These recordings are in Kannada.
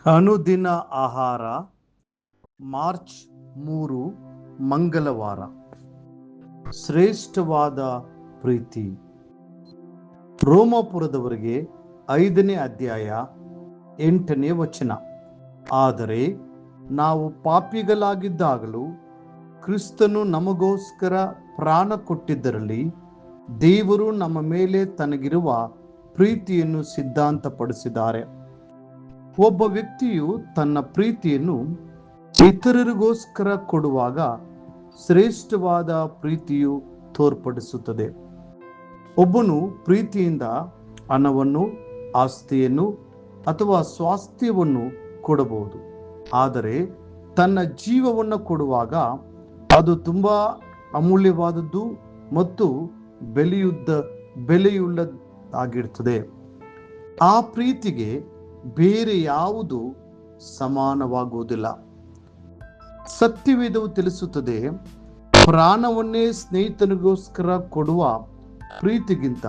ಅನುದಿನ ಆಹಾರ ಮಾರ್ಚ್ 3 ಮಂಗಳವಾರ. ಶ್ರೇಷ್ಠವಾದ ಪ್ರೀತಿ. ರೋಮಾಪುರದವರಿಗೆ 5ನೇ ಅಧ್ಯಾಯ 8ನೇ ವಚನ. ಆದರೆ ನಾವು ಪಾಪಿಗಳಾಗಿದ್ದಾಗಲೂ ಕ್ರಿಸ್ತನು ನಮಗೋಸ್ಕರ ಪ್ರಾಣ ಕೊಟ್ಟಿದ್ದರಲ್ಲಿ ದೇವರು ನಮ್ಮ ಮೇಲೆ ತನಗಿರುವ ಪ್ರೀತಿಯನ್ನು ಸಿದ್ಧಾಂತಪಡಿಸಿದ್ದಾರೆ. ಒಬ್ಬ ವ್ಯಕ್ತಿಯು ತನ್ನ ಪ್ರೀತಿಯನ್ನು ಇತರರಿಗೋಸ್ಕರ ಕೊಡುವಾಗ ಶ್ರೇಷ್ಠವಾದ ಪ್ರೀತಿಯು ತೋರ್ಪಡಿಸುತ್ತದೆ. ಒಬ್ಬನು ಪ್ರೀತಿಯಿಂದ ಹಣವನ್ನು, ಆಸ್ತಿಯನ್ನು ಅಥವಾ ಸ್ವಾಸ್ಥ್ಯವನ್ನು ಕೊಡಬಹುದು. ಆದರೆ ತನ್ನ ಜೀವವನ್ನು ಕೊಡುವಾಗ ಅದು ತುಂಬಾ ಅಮೂಲ್ಯವಾದದ್ದು ಮತ್ತು ಬೆಲೆಯುಳ್ಳದಾಗಿರ್ತದೆ. ಆ ಪ್ರೀತಿಗೆ ಬೇರೆ ಯಾವುದು ಸಮಾನವಾಗುವುದಿಲ್ಲ. ಸತ್ಯವೇದವು ತಿಳಿಸುತ್ತದೆ, ಪ್ರಾಣವನ್ನೇ ಸ್ನೇಹಿತನಿಗೋಸ್ಕರ ಕೊಡುವ ಪ್ರೀತಿಗಿಂತ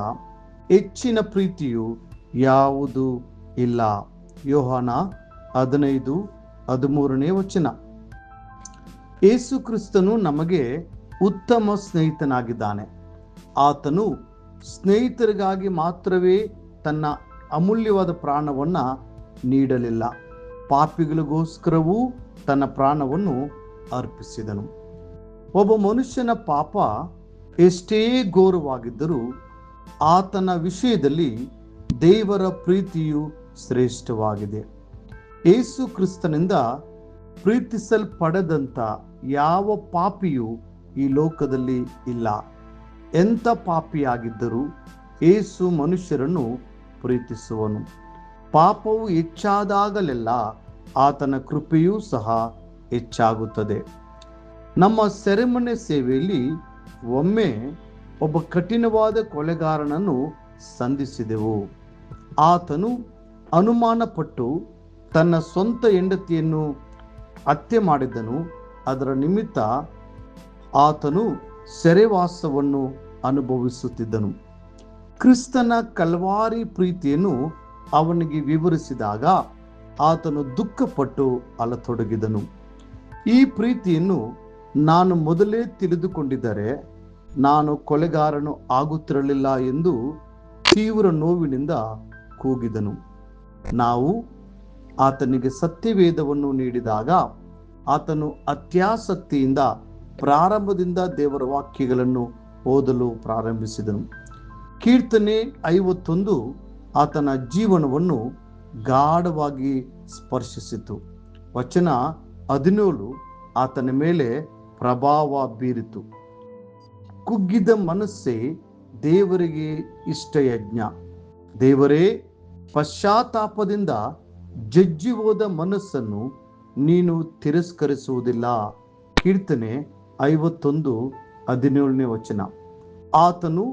ಹೆಚ್ಚಿನ ಪ್ರೀತಿಯು ಯಾವುದು ಇಲ್ಲ. ಯೋಹಾನ 15:13ನೇ ವಚನ. ಯೇಸು ಕ್ರಿಸ್ತನು ನಮಗೆ ಉತ್ತಮ ಸ್ನೇಹಿತನಾಗಿದ್ದಾನೆ. ಆತನು ಸ್ನೇಹಿತರಿಗಾಗಿ ಮಾತ್ರವೇ ತನ್ನ ಅಮೂಲ್ಯವಾದ ಪ್ರಾಣವನ್ನ ನೀಡಲಿಲ್ಲ, ಪಾಪಿಗಳಿಗೋಸ್ಕರವೂ ತನ್ನ ಪ್ರಾಣವನ್ನು ಅರ್ಪಿಸಿದನು. ಒಬ್ಬ ಮನುಷ್ಯನ ಪಾಪ ಎಷ್ಟೇ ಘೋರವಾಗಿದ್ದರೂ ಆತನ ವಿಷಯದಲ್ಲಿ ದೇವರ ಪ್ರೀತಿಯು ಶ್ರೇಷ್ಠವಾಗಿದೆ. ಯೇಸು ಕ್ರಿಸ್ತನಿಂದ ಪ್ರೀತಿಸಲ್ಪಡದಂತ ಯಾವ ಪಾಪಿಯೂ ಈ ಲೋಕದಲ್ಲಿ ಇಲ್ಲ. ಎಂಥ ಪಾಪಿಯಾಗಿದ್ದರೂ ಯೇಸು ಮನುಷ್ಯರನ್ನು ಪ್ರೀತಿಸುವನು. ಪಾಪವು ಹೆಚ್ಚಾದಾಗಲೆಲ್ಲ ಆತನ ಕೃಪೆಯೂ ಸಹ ಹೆಚ್ಚಾಗುತ್ತದೆ. ನಮ್ಮ ಸೆರೆಮನೆ ಸೇವೆಯಲ್ಲಿ ಒಮ್ಮೆ ಒಬ್ಬ ಕಠಿಣವಾದ ಕೊಲೆಗಾರನನ್ನು ಸಂಧಿಸಿದೆವು. ಆತನು ಅನುಮಾನಪಟ್ಟು ತನ್ನ ಸ್ವಂತ ಹೆಂಡತಿಯನ್ನು ಹತ್ಯೆ ಮಾಡಿದನು. ಅದರ ನಿಮಿತ್ತ ಆತನು ಸೆರೆವಾಸವನ್ನು ಅನುಭವಿಸುತ್ತಿದ್ದನು. ಕ್ರಿಸ್ತನ ಕಲ್ವಾರಿ ಪ್ರೀತಿಯನ್ನು ಅವನಿಗೆ ವಿವರಿಸಿದಾಗ ಆತನು ದುಃಖಪಟ್ಟು ಅಳತೊಡಗಿದನು. ಈ ಪ್ರೀತಿಯನ್ನು ನಾನು ಮೊದಲೇ ತಿಳಿದುಕೊಂಡಿದ್ದರೆ ನಾನು ಕೊಲೆಗಾರನು ಆಗುತ್ತಿರಲಿಲ್ಲ ಎಂದು ತೀವ್ರ ನೋವಿನಿಂದ ಕೂಗಿದನು. ನಾವು ಆತನಿಗೆ ಸತ್ಯವೇದವನ್ನು ನೀಡಿದಾಗ ಆತನು ಅತ್ಯಾಸಕ್ತಿಯಿಂದ ಪ್ರಾರಂಭದಿಂದ ದೇವರ ವಾಕ್ಯಗಳನ್ನು ಓದಲು ಪ್ರಾರಂಭಿಸಿದನು. ಕೀರ್ತನೆ 51 ಆತನ ಜೀವನವನ್ನು ಗಾಢವಾಗಿ ಸ್ಪರ್ಶಿಸಿತು. ವಚನ 17 ಆತನ ಮೇಲೆ ಪ್ರಭಾವ ಬೀರಿತು. ಕುಗ್ಗಿದ ಮನಸ್ಸೇ ದೇವರಿಗೆ ಇಷ್ಟಯಜ್ಞ. ದೇವರೇ, ಪಶ್ಚಾತ್ತಾಪದಿಂದ ಜಜ್ಜಿ ಹೋದ ಮನಸ್ಸನ್ನು ನೀನು ತಿರಸ್ಕರಿಸುವುದಿಲ್ಲ. ಕೀರ್ತನೆ 51:17ನೇ ವಚನ. ಆತನು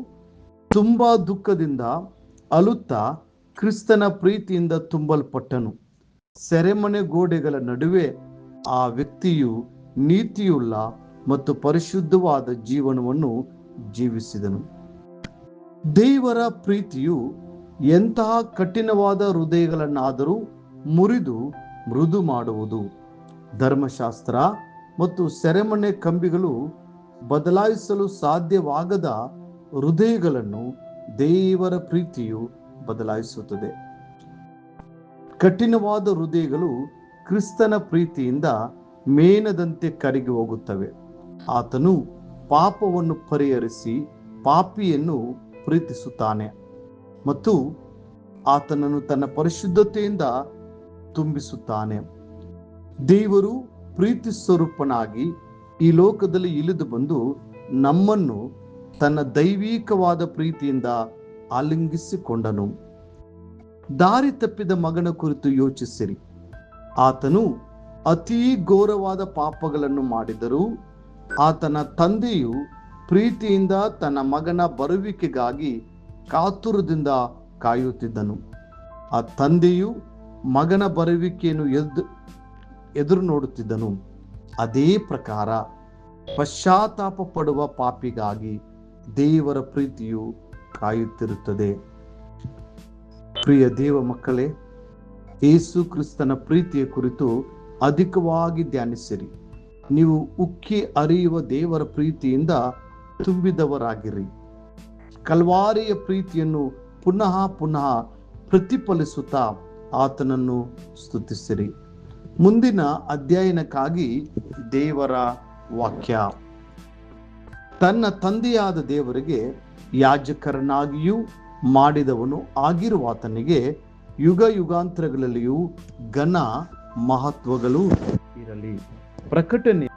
ತುಂಬಾ ದುಃಖದಿಂದ ಅಳುತ್ತಾ ಕ್ರಿಸ್ತನ ಪ್ರೀತಿಯಿಂದ ತುಂಬಲ್ಪಟ್ಟನು. ಸೆರೆಮನೆ ಗೋಡೆಗಳ ನಡುವೆ ಆ ವ್ಯಕ್ತಿಯು ನೀತಿಯುಳ್ಳ ಮತ್ತು ಪರಿಶುದ್ಧವಾದ ಜೀವನವನ್ನು ಜೀವಿಸಿದನು. ದೇವರ ಪ್ರೀತಿಯು ಎಂತಹ ಕಠಿಣವಾದ ಹೃದಯಗಳನ್ನಾದರೂ ಮುರಿದು ಮೃದು ಮಾಡುವುದು. ಧರ್ಮಶಾಸ್ತ್ರ ಮತ್ತು ಸೆರೆಮನೆ ಕಂಬಿಗಳು ಬದಲಾಯಿಸಲು ಸಾಧ್ಯವಾಗದ ಹೃದಯಗಳನ್ನು ದೇವರ ಪ್ರೀತಿಯು ಬದಲಾಯಿಸುತ್ತದೆ. ಕಠಿಣವಾದ ಹೃದಯಗಳು ಕ್ರಿಸ್ತನ ಪ್ರೀತಿಯಿಂದ ಮೇಣದಂತೆ ಕರಗಿ ಹೋಗುತ್ತವೆ. ಆತನು ಪಾಪವನ್ನು ಪರಿಹರಿಸಿ ಪಾಪಿಯನ್ನು ಪ್ರೀತಿಸುತ್ತಾನೆ ಮತ್ತು ಆತನನ್ನು ತನ್ನ ಪರಿಶುದ್ಧತೆಯಿಂದ ತುಂಬಿಸುತ್ತಾನೆ. ದೇವರು ಪ್ರೀತಿ ಸ್ವರೂಪನಾಗಿ ಈ ಲೋಕದಲ್ಲಿ ಇಳಿದು ಬಂದು ನಮ್ಮನ್ನು ತನ್ನ ದೈವಿಕವಾದ ಪ್ರೀತಿಯಿಂದ ಆಲಿಂಗಿಸಿಕೊಂಡನು. ದಾರಿ ತಪ್ಪಿದ ಮಗನ ಕುರಿತು ಯೋಚಿಸಿರಿ. ಆತನು ಅತೀ ಘೋರವಾದ ಪಾಪಗಳನ್ನು ಮಾಡಿದರೂ ಆತನ ತಂದೆಯು ಪ್ರೀತಿಯಿಂದ ತನ್ನ ಮಗನ ಬರುವಿಕೆಗಾಗಿ ಕಾತುರದಿಂದ ಕಾಯುತ್ತಿದ್ದನು. ಆ ತಂದೆಯು ಮಗನ ಬರುವಿಕೆಯನ್ನು ಎದುರು ನೋಡುತ್ತಿದ್ದನು. ಅದೇ ಪ್ರಕಾರ ಪಶ್ಚಾತ್ತಾಪ ಪಡುವ ಪಾಪಿಗಾಗಿ ದೇವರ ಪ್ರೀತಿಯು ಕಾಯುತ್ತಿರುತ್ತದೆ. ಪ್ರಿಯ ದೇವ ಮಕ್ಕಳೇ, ಯೇಸು ಕ್ರಿಸ್ತನ ಪ್ರೀತಿಯ ಕುರಿತು ಅಧಿಕವಾಗಿ ಧ್ಯಾನಿಸಿರಿ. ನೀವು ಉಕ್ಕಿ ಹರಿಯುವ ದೇವರ ಪ್ರೀತಿಯಿಂದ ತುಂಬಿದವರಾಗಿರಿ. ಕಲ್ವಾರಿಯ ಪ್ರೀತಿಯನ್ನು ಪುನಃ ಪುನಃ ಪ್ರತಿಫಲಿಸುತ್ತಾ ಆತನನ್ನು ಸ್ತುತಿಸಿರಿ. ಮುಂದಿನ ಅಧ್ಯಯನಕ್ಕಾಗಿ ದೇವರ ವಾಕ್ಯ. ತನ್ನ ತಂದೆಯಾದ ದೇವರಿಗೆ ಯಾಜಕರನ್ನಾಗಿಯೂ ಮಾಡಿದವನು ಆಗಿರುವ ಆತನಿಗೆ ಯುಗ ಯುಗಾಂತರಗಳಲ್ಲಿಯೂ ಘನ ಮಹತ್ವಗಳು ಇರಲಿ. ಪ್ರಕಟಣೆ